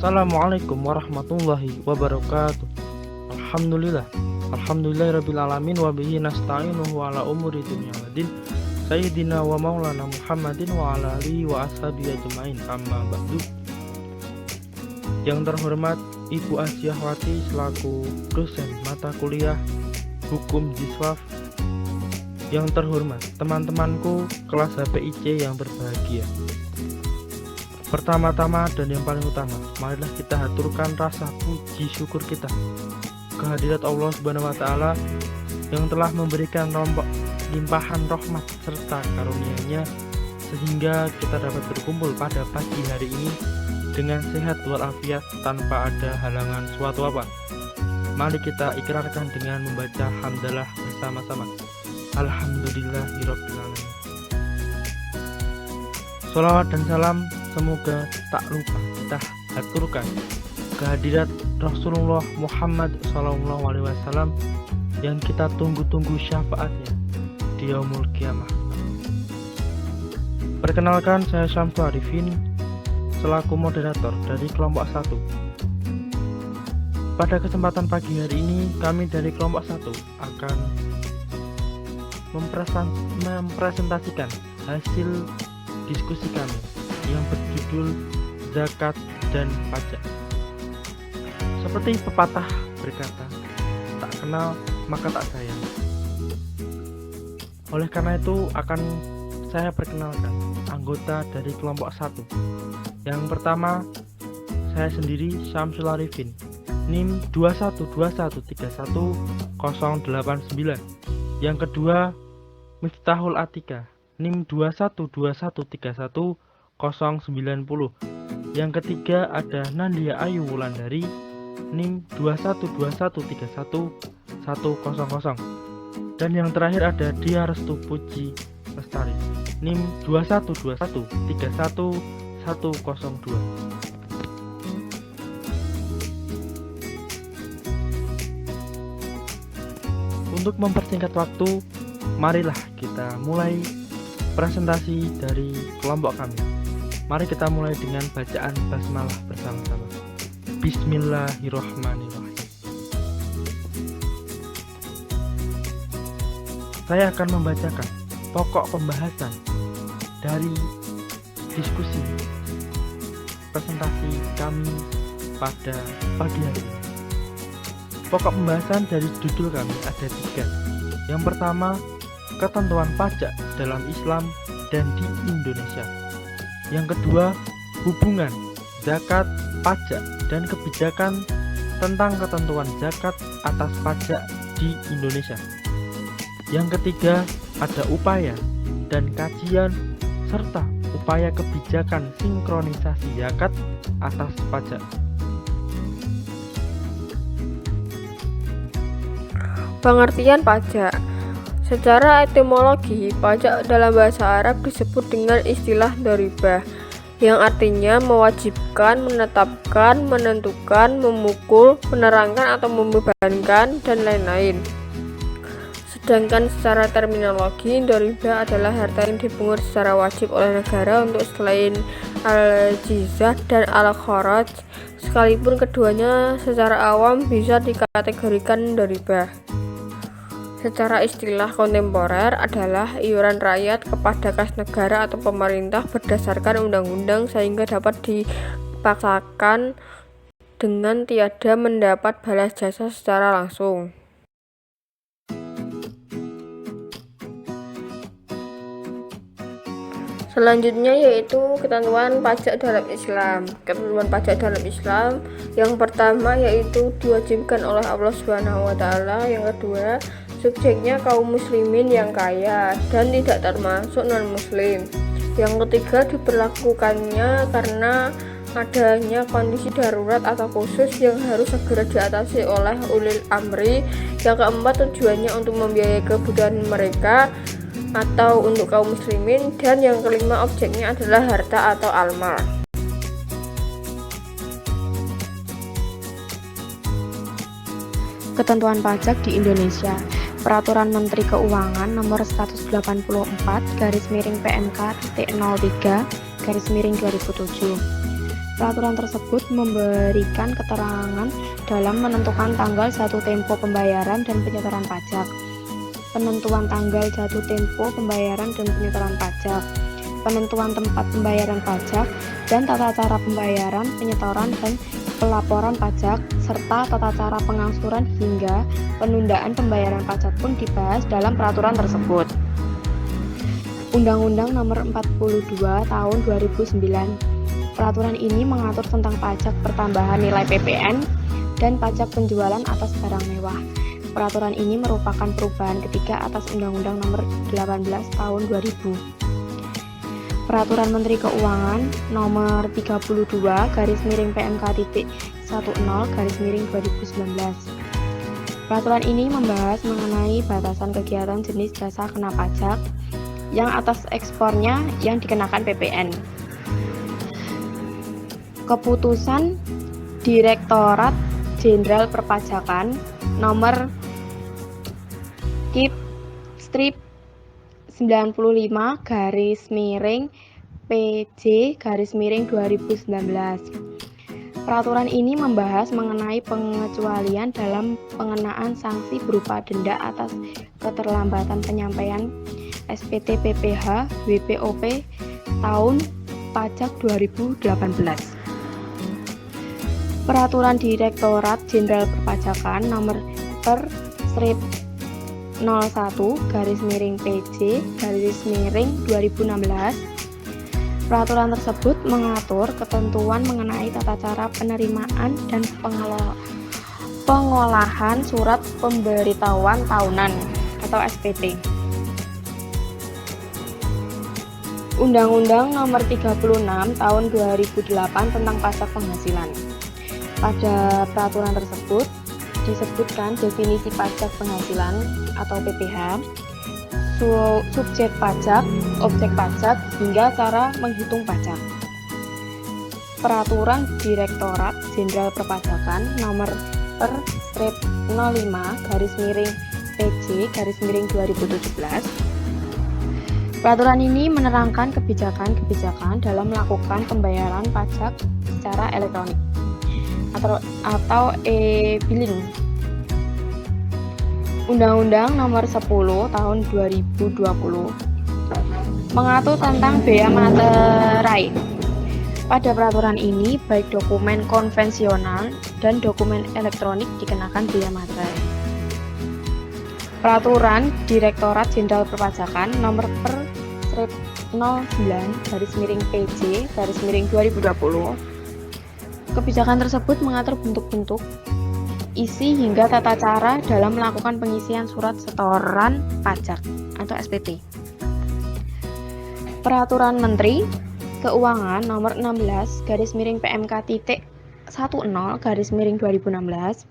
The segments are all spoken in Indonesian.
Assalamualaikum warahmatullahi wabarakatuh. Alhamdulillahirabbil alamin wa bihi nasta'inuhu ala umuri dunya waddin. Sayyidina wa maulana Muhammadin wa ala alihi wa ashabihi ajmain. Amma ba'du. Yang terhormat Ibu Asyahwati selaku dosen mata kuliah Hukum Jiswaf. Yang terhormat teman-temanku kelas HPIC yang berbahagia. Pertama-tama dan yang paling utama, marilah kita haturkan rasa puji syukur kita kehadirat Allah Subhanahu wa taala yang telah memberikan limpahan rahmat serta karunia-Nya sehingga kita dapat berkumpul pada pagi hari ini dengan sehat walafiat tanpa ada halangan suatu apa. Mari kita ikrarkan dengan membaca hamdalah bersama-sama. Alhamdulillahirabbil alamin. Sholawat dan salam semoga tak lupa kita haturkan kehadirat Rasulullah Muhammad SAW yang kita tunggu-tunggu syafaatnya di yaumul kiamah. Perkenalkan, saya Syamsul Arifin selaku moderator dari kelompok 1. Pada kesempatan pagi hari ini kami dari kelompok 1 akan mempresentasikan hasil diskusi kami yang berjudul zakat dan pajak. Seperti pepatah berkata, tak kenal maka tak sayang. Oleh karena itu akan saya perkenalkan anggota dari kelompok 1. Yang pertama, saya sendiri Syamsul Arifin, NIM 2121310089. Yang kedua, Miftahul Atika, NIM 2121310090. Yang ketiga ada Nandia Ayu Wulandari, NIM 21213110. Dan yang terakhir ada Dia Restu Puji Lestari, NIM 2121311102. Untuk mempersingkat waktu, marilah kita mulai presentasi dari kelompok kami. Mari kita mulai dengan bacaan basmalah bersama-sama. Bismillahirrahmanirrahim. Saya akan membacakan pokok pembahasan dari diskusi presentasi kami pada pagi hari ini. Pokok pembahasan dari judul kami ada 3. Yang pertama, ketentuan pajak dalam Islam dan di Indonesia. Yang kedua, hubungan zakat, pajak, dan kebijakan tentang ketentuan zakat atas pajak di Indonesia. Yang ketiga, ada upaya dan kajian serta upaya kebijakan sinkronisasi zakat atas pajak. Pengertian pajak. Secara etimologi, pajak dalam bahasa Arab disebut dengan istilah dharibah, yang artinya mewajibkan, menetapkan, menentukan, memukul, menerangkan atau membebankan, dan lain-lain. Sedangkan secara terminologi, dharibah adalah harta yang dipungut secara wajib oleh negara untuk selain al-jizyah dan al-kharaj, sekalipun keduanya secara awam bisa dikategorikan dharibah. Secara istilah kontemporer adalah iuran rakyat kepada kas negara atau pemerintah berdasarkan undang-undang sehingga dapat dipaksakan dengan tiada mendapat balas jasa secara langsung. Selanjutnya yaitu ketentuan pajak dalam Islam. Ketentuan pajak dalam Islam yang pertama yaitu diwajibkan oleh Allah Subhanahu wa taala. Yang kedua, subjeknya kaum muslimin yang kaya dan tidak termasuk non-muslim. Yang ketiga, diberlakukannya karena adanya kondisi darurat atau khusus yang harus segera diatasi oleh ulil amri. Yang keempat, tujuannya untuk membiayai kebutuhan mereka atau untuk kaum muslimin. Dan yang kelima, objeknya adalah harta atau almal. Ketentuan pajak di Indonesia. Peraturan Menteri Keuangan Nomor 184/PMK-03/2007 Peraturan tersebut memberikan keterangan dalam menentukan tanggal jatuh tempo pembayaran dan penyetoran pajak, penentuan tanggal jatuh tempo pembayaran dan penyetoran pajak, penentuan tempat pembayaran pajak, dan tata cara pembayaran, penyetoran, dan pelaporan pajak, serta tata cara pengangsuran hingga penundaan pembayaran pajak pun dibahas dalam peraturan tersebut. Undang-Undang Nomor 42 Tahun 2009. Peraturan ini mengatur tentang pajak pertambahan nilai PPN dan pajak penjualan atas barang mewah. Peraturan ini merupakan perubahan ketiga atas Undang-Undang Nomor 18 Tahun 2000. Peraturan Menteri Keuangan Nomor 32 /PMK.10/2019. Peraturan ini membahas mengenai batasan kegiatan jenis jasa kena pajak yang atas ekspornya yang dikenakan PPN. Keputusan Direktorat Jenderal Perpajakan Nomor KIP/95/PJ/2019. Peraturan ini membahas mengenai pengecualian dalam pengenaan sanksi berupa denda atas keterlambatan penyampaian SPT PPh WPOP tahun pajak 2018. Peraturan Direktorat Jenderal Perpajakan Nomor Per/01/PJ/2016. Peraturan tersebut mengatur ketentuan mengenai tata cara penerimaan dan pengolahan surat pemberitahuan tahunan atau SPT. Undang-Undang Nomor 36 Tahun 2008 tentang pajak penghasilan. Pada peraturan tersebut disebutkan definisi pajak penghasilan atau PPh, subjek pajak, objek pajak, hingga cara menghitung pajak. Peraturan Direktorat Jenderal Perpajakan Nomor Per/05/PJ/2017. Peraturan ini menerangkan kebijakan-kebijakan dalam melakukan pembayaran pajak secara elektronik atau e-billing. Undang-Undang Nomor 10 Tahun 2020 mengatur tentang bea materai. Pada peraturan ini, baik dokumen konvensional dan dokumen elektronik dikenakan bea materai. Peraturan Direktorat Jenderal Perpajakan Nomor Per/09/PJ/2020. Kebijakan tersebut mengatur bentuk-bentuk, isi hingga tata cara dalam melakukan pengisian surat setoran pajak atau SPT. Peraturan Menteri Keuangan Nomor 16/PMK.10/2016.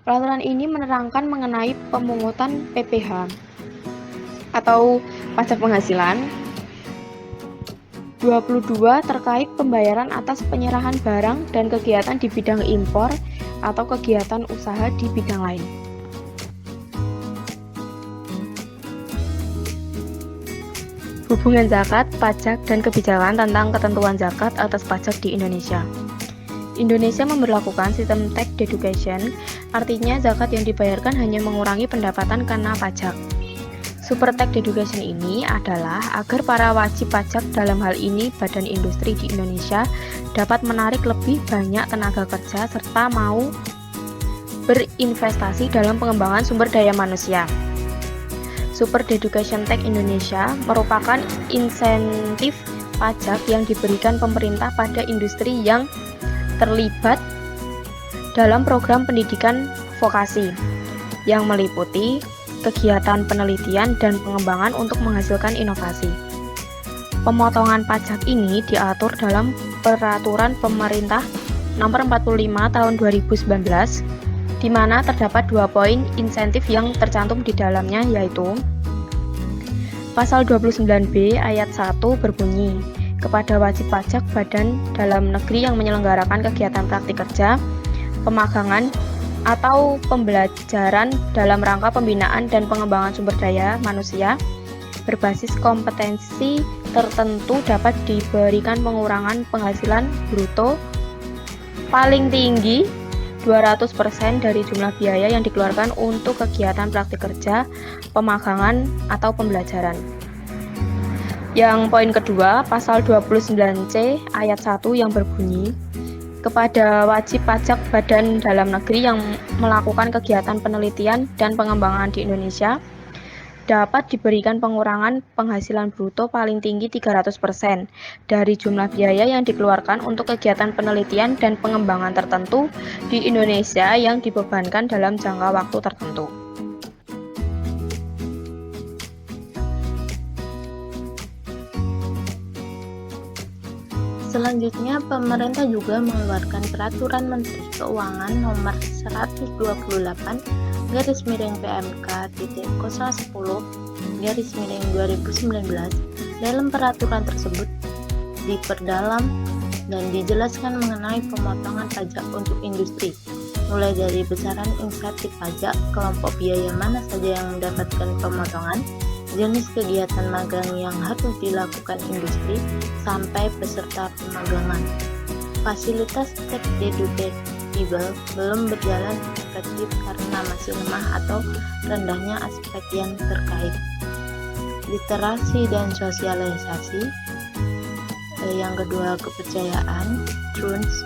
Peraturan ini menerangkan mengenai pemungutan PPh atau pajak penghasilan. 22 terkait pembayaran atas penyerahan barang dan kegiatan di bidang impor atau kegiatan usaha di bidang lain. Hubungan zakat, pajak, dan kebijakan tentang ketentuan zakat atas pajak di Indonesia. Indonesia memberlakukan sistem tax deduction, artinya zakat yang dibayarkan hanya mengurangi pendapatan karena pajak. Super tax deduction ini adalah agar para wajib pajak, dalam hal ini badan industri di Indonesia, dapat menarik lebih banyak tenaga kerja serta mau berinvestasi dalam pengembangan sumber daya manusia. Super Deduction Tax Indonesia merupakan insentif pajak yang diberikan pemerintah pada industri yang terlibat dalam program pendidikan vokasi yang meliputi kegiatan penelitian dan pengembangan untuk menghasilkan inovasi. Pemotongan pajak ini diatur dalam Peraturan Pemerintah Nomor 45 Tahun 2019, di mana terdapat 2 poin insentif yang tercantum di dalamnya, yaitu Pasal 29B ayat 1 berbunyi, kepada wajib pajak badan dalam negeri yang menyelenggarakan kegiatan praktik kerja, pemagangan, atau pembelajaran dalam rangka pembinaan dan pengembangan sumber daya manusia berbasis kompetensi tertentu dapat diberikan pengurangan penghasilan bruto paling tinggi 200% dari jumlah biaya yang dikeluarkan untuk kegiatan praktik kerja, pemagangan, atau pembelajaran. Yang poin kedua, pasal 29C ayat 1 yang berbunyi, kepada wajib pajak badan dalam negeri yang melakukan kegiatan penelitian dan pengembangan di Indonesia, dapat diberikan pengurangan penghasilan bruto paling tinggi 300% dari jumlah biaya yang dikeluarkan untuk kegiatan penelitian dan pengembangan tertentu di Indonesia yang dibebankan dalam jangka waktu tertentu. Selanjutnya, pemerintah juga mengeluarkan Peraturan Menteri Keuangan Nomor 128/PMK.010/2019. Dalam peraturan tersebut diperdalam dan dijelaskan mengenai pemotongan pajak untuk industri, mulai dari besaran insentif pajak, kelompok biaya mana saja yang mendapatkan pemotongan, jenis kegiatan magang yang harus dilakukan industri, sampai peserta pemagangan. Fasilitas tax deductible belum berjalan efektif karena masih lemah atau rendahnya aspek yang terkait. Literasi dan sosialisasi. Yang kedua, kepercayaan, trust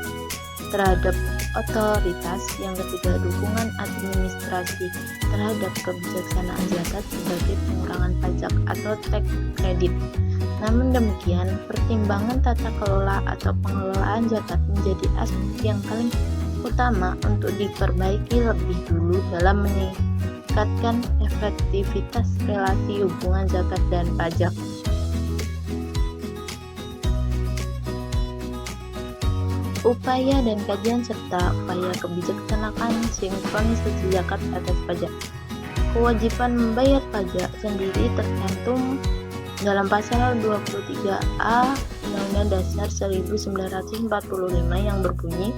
terhadap otoritas. Yang ketiga, dukungan administrasi terhadap kebijaksanaan zakat sebagai pengurangan pajak atau tax credit. Namun demikian, pertimbangan tata kelola atau pengelolaan zakat menjadi aspek yang paling utama untuk diperbaiki lebih dulu dalam meningkatkan efektivitas relasi hubungan zakat dan pajak. Upaya dan kajian serta upaya kebijaksanaan sinkronisasi zakat atas pajak. Kewajiban membayar pajak sendiri tercantum dalam pasal 23A Undang-Undang Dasar 1945 yang berbunyi,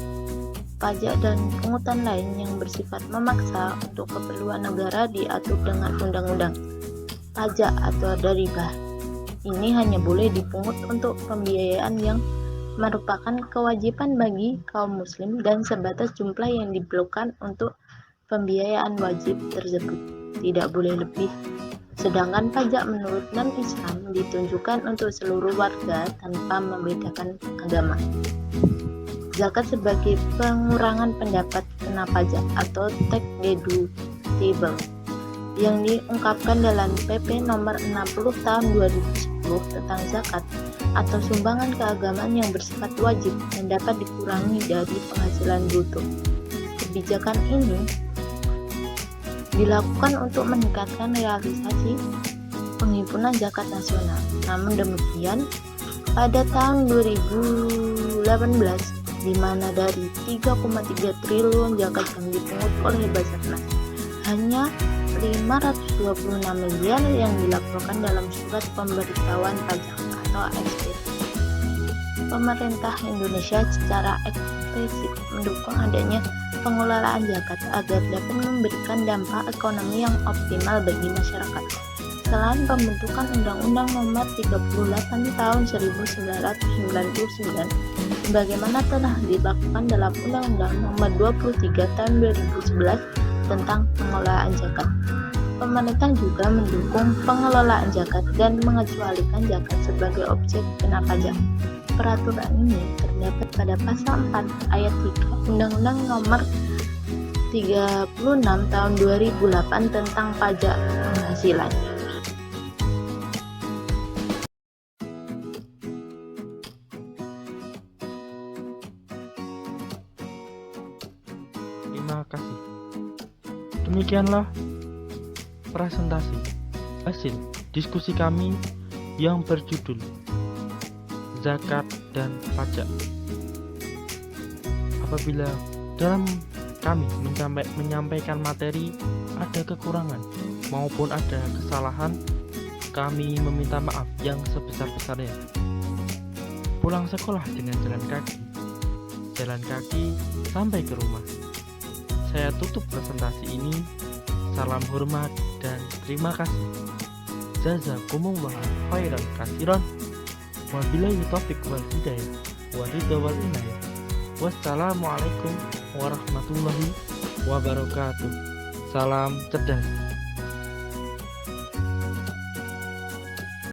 pajak dan pungutan lain yang bersifat memaksa untuk keperluan negara diatur dengan undang-undang. Pajak atau ribah ini hanya boleh dipungut untuk pembiayaan yang merupakan kewajiban bagi kaum muslim dan sebatas jumlah yang diperlukan untuk pembiayaan wajib tersebut, tidak boleh lebih. Sedangkan pajak menurut non-Islam ditunjukkan untuk seluruh warga tanpa membedakan agama. Zakat sebagai pengurangan pendapat kena pajak atau tax deductible yang diungkapkan dalam PP nomor 60 tahun 2010 tentang zakat atau sumbangan keagamaan yang bersifat wajib dan dapat dikurangi dari penghasilan bruto. Kebijakan ini dilakukan untuk meningkatkan realisasi penghimpunan zakat nasional. Namun demikian, pada tahun 2018, di mana dari 3,3 triliun zakat yang dipungut oleh Basarnas, hanya 526 miliar yang dilaporkan dalam surat pemberitahuan pajak atau SPP. Pemerintah Indonesia secara eksplisit mendukung adanya pengelolaan zakat agar dapat memberikan dampak ekonomi yang optimal bagi masyarakat. Selain pembentukan Undang-Undang Nomor 38 Tahun 1999, sebagaimana telah dilakukan dalam Undang-Undang Nomor 23 Tahun 2011 tentang pengelolaan zakat. Pemerintah juga mendukung pengelolaan zakat dan mengecualikan zakat sebagai objek kena pajak. Peraturan ini terdapat pada pasal 4 ayat 3 Undang-Undang Nomor 36 Tahun 2008 tentang pajak penghasilan. Terima kasih. Demikianlah presentasi hasil diskusi kami yang berjudul Zakat dan Pajak. Apabila dalam kami menyampaikan materi ada kekurangan maupun ada kesalahan, kami meminta maaf yang sebesar-besarnya. Pulang sekolah dengan jalan kaki sampai ke rumah. Saya tutup presentasi ini. Salam hormat dan terima kasih. Jazakumullah khairan katsiran. Wabillahi taufiq wal hidayah. Waridha wal inayah. Wassalamualaikum warahmatullahi wabarakatuh. Salam cerdas.